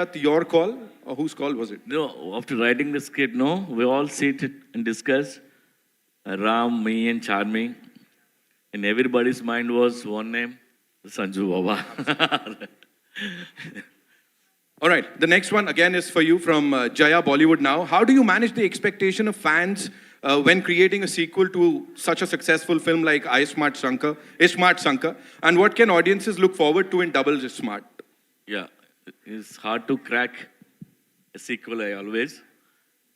that your call or whose call was it? No, after writing the script, no, we all sit and discuss. Ram, me, and Charmi. In everybody's mind was one name, Sanju Baba. All right, the next one again is for you from Jaya Bollywood Now. How do you manage the expectation of fans when creating a sequel to such a successful film like Ismart Shankar? And what can audiences look forward to in Double Smart? Yeah, it's hard to crack a sequel, I always.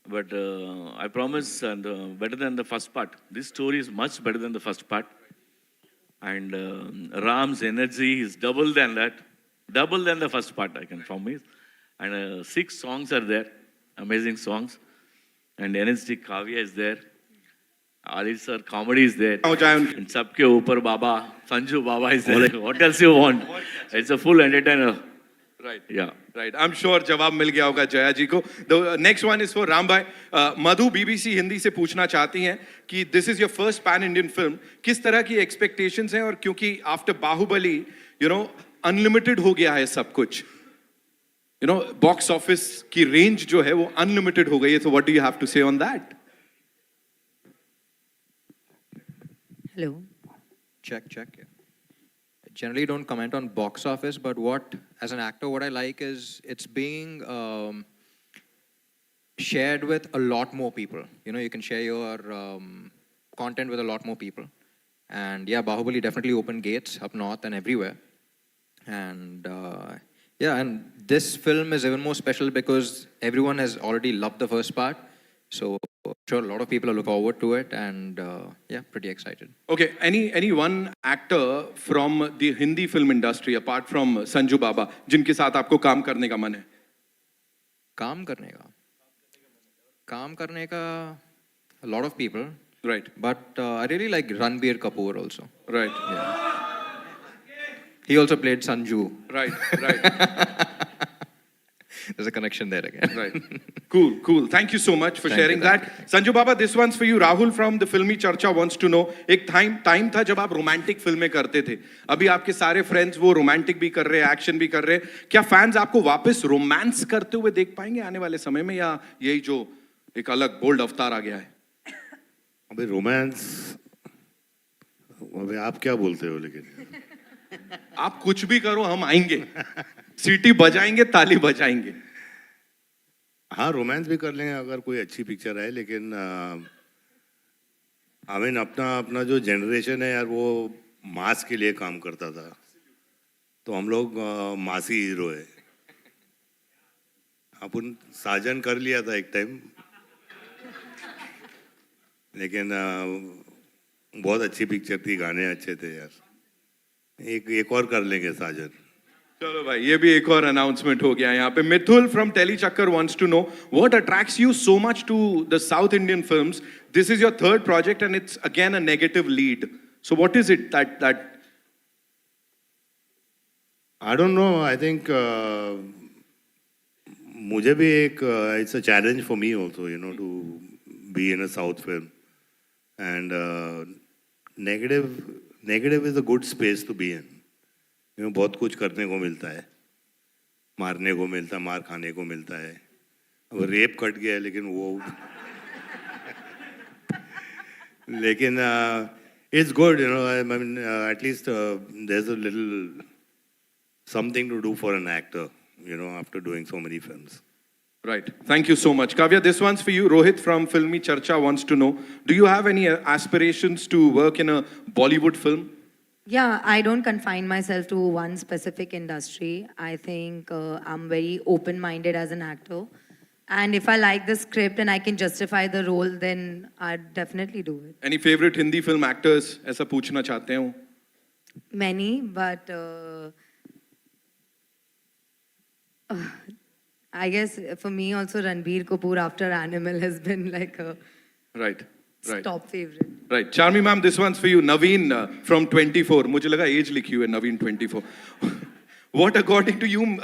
But I promise, and better than the first part. This story is much better than the first part. And Ram's energy is double than that. Double than the first part, I can promise. And 6 songs are there, amazing songs. And energy Kavya is there. Ali sir, comedy is there. And Sabke Upar Baba, Sanju Baba is there. What else you want? It's a full entertainer. Right. Yeah. Right. I'm sure जवाब मिल गया होगा जया जी को. The next one is for Ram bhai. Madhu BBC Hindi से पूछना चाहती हैं कि this is your first pan Indian film. किस तरह की expectations हैं और क्योंकि after Bahubali, you know, unlimited हो गया है सब कुछ. You know, box office की range जो है वो unlimited हो गई है. So what do you have to say on that? Hello. Check. Yeah. I generally don't comment on box office, but as an actor, what I like is it's being shared with a lot more people. You know, you can share your content with a lot more people. And yeah, Bahubali definitely opened gates up north and everywhere. And yeah, and this film is even more special because everyone has already loved the first part. So I'm sure a lot of people are looking forward to it, and yeah, pretty excited. Okay, any one actor from the Hindi film industry apart from Sanju Baba जिनके साथ आपको काम करने का मन है? काम करने का a lot of people. Right. But I really like Ranbir Kapoor also. Right. Yeah. He also played Sanju. Right. There's a connection there again. Right. Cool. Thank you so much for sharing that. Sanju Baba, this one's for you. Rahul from the Filmy Charcha wants to know, एक time था जब आप romantic फिल्में करते थे. अभी आपके सारे friends वो romantic भी कर रहे हैं, action भी कर रहे हैं. क्या fans आपको वापस romance करते हुए देख पाएंगे आने वाले समय में, या यही जो एक अलग bold अवतार आ गया है? अबे romance, अबे आप क्या बोलते हो लेकिन? आप कुछ भी करो, हम आएंगे. सीटी बजाएंगे, ताली बजाएंगे. हाँ, रोमांस भी कर लेंगे अगर कोई अच्छी पिक्चर है, लेकिन आई मीन अपना जो जनरेशन है यार, वो मास के लिए काम करता था, तो हम लोग मासी हीरो है. अपन साजन कर लिया था एक टाइम, लेकिन बहुत अच्छी पिक्चर थी, गाने अच्छे थे यार. एक और कर लेंगे साजन. चलो भाई, ये भी एक और अनाउंसमेंट हो गया यहाँ पे. Mithul from Telly Chakkar wants to know what attracts you so much to the South Indian films. This is your third project and it's again a negative lead. So what is it that I don't know. I think मुझे भी एक it's a challenge for me also, you know, to be in a South film, and negative is a good space to be in. You know, बहुत कुछ करने को मिलता है, मारने को मिलता है, मार खाने को मिलता है. अब रेप कट गया है, लेकिन वो लेकिन it's good, you know. I mean, at least there's a little something to do for an actor, you know, after doing so many films. Right. Thank you so much. Kavya, this one's for you. Rohit from Filmy Charcha wants to know, do you have any aspirations to work in a Bollywood film? Yeah, I don't confine myself to one specific industry. I think I'm very open-minded as an actor. And if I like the script and I can justify the role, then I'd definitely do it. Any favorite Hindi film actors? ऐसा पूछना चाहते हो? Many, but I guess for me also Ranbir Kapoor after Animal has been like a top favorite. Right. Charmi ma'am, this one's for you. Naveen from 24. मुझे लगा age लिखी हुई है, Naveen 24. What according to you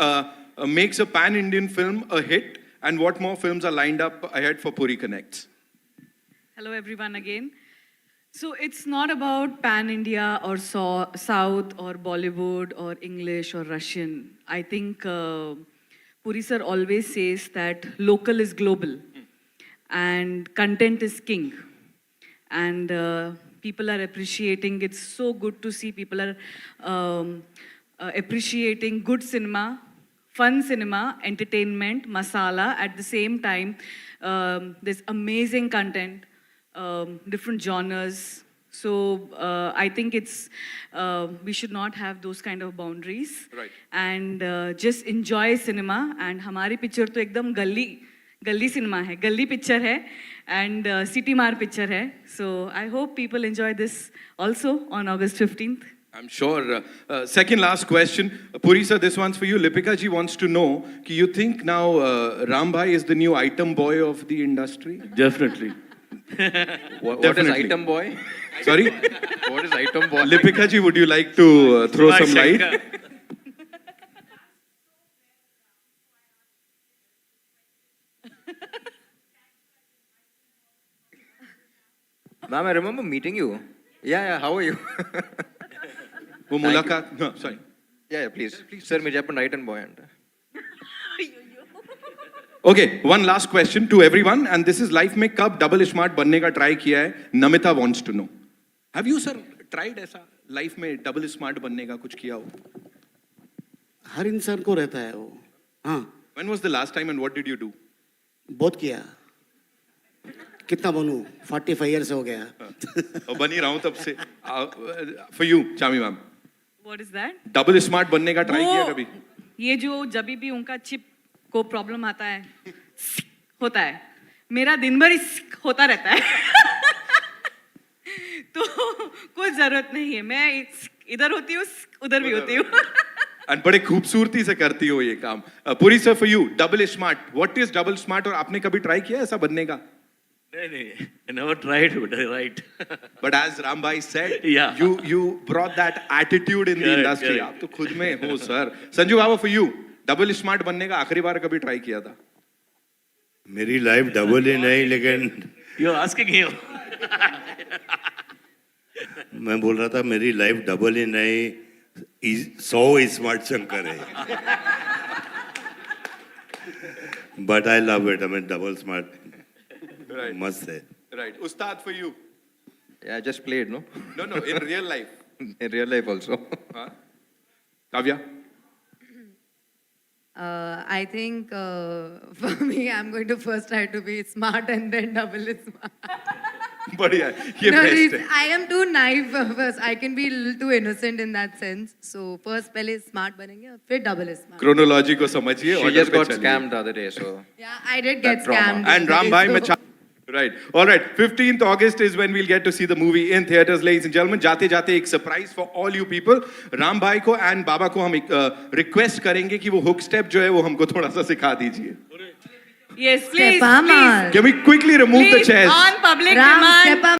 makes a pan-Indian film a hit, and what more films are lined up ahead for Puri Connects? Hello everyone again. So it's not about pan-India or South or Bollywood or English or Russian. I think Puri sir always says that local is global and content is king. And people are appreciating. It's so good to see people are appreciating good cinema, fun cinema, entertainment, masala. At the same time, there's amazing content, different genres. So I think it's we should not have those kind of boundaries. Right. And just enjoy cinema. And हमारी picture तो एकदम गली cinema है, गली picture है, and city mar picture है. So I hope people enjoy this also on August 15th. I'm sure. Second last question. Puri sir, this one's for you. Lipika ji wants to know, कि you think now Ram Bhai is the new item boy of the industry? Definitely. What is Definitely. item boy? Sorry? What is item boy? Lipika ji, would you like to throw some light? Ma'am, I remember meeting you. Yeah, how are you? वो मुलाकात, no, sorry. Yeah, please. Sir, मेरे अपन item boy हैं. Okay, one last question to everyone, and this is life में कब double smart बनने का try किया है? Namita wants to know. Have you sir tried ऐसा life में double smart बनने का कुछ किया हो? हर इंसान को रहता है वो. हाँ, When was the last time and what did you do? बहुत किया. कितना बनूं? 45 years हो गया. और बन ही रहा हूँ तब से. For you, Chami ma'am. What is that? Double smart बनने का try किया वो कभी? ये जो जब भी उनका चिप को प्रॉब्लम आता है होता है, मेरा दिन भर होता रहता है. तो कोई जरूरत नहीं है, मैं इधर होती हूँ उधर भी होती हूँ. And बड़े खूबसूरती से करती हो ये काम. Puri sir, for you, double smart. What is double smart? और आपने कभी try किया ऐसा बनने का? नहीं, I never tried, but I right. But as Ram Bhai said, Yeah. you brought that attitude in the Correct, industry. correct. आप तो खुद में हो sir. Sanju Baba, for you, double smart बनने का आखिरी बार कभी try किया था? मेरी लाइफ डबल ही नहीं, लेकिन You're asking him. मैं बोल रहा था मेरी लाइफ डबल ही नहीं, 100 स्मार्ट शंकर है. But I love it. I mean double smart Right. मस्त है. Right. Ustad, for you. Yeah, I just played, no? No, in real life. In real life also. Huh? Kavya? I think for me, I'm going to first try to be smart and then double smart. बढ़िया. ये No, best है. I am too naive first. I can be a little too innocent in that sense. So first पहले smart बनेंगे और फिर double smart. Chronology को समझिए. She order just पे got चलिए. scammed the other day, so. Yeah, I did get That trauma. scammed. And Ram Bhai में Right. All right. 15th August is when we'll get to see the movie in theaters, ladies and gentlemen. जाते जाते एक surprise for all you people. Ram भाई को and बाबा को हम request करेंगे कि वो hook step जो है वो हमको थोड़ा सा सिखा दीजिए. Yes, please, Step please. Can we quickly remove the Please, chairs? on public Ram, demand. step up.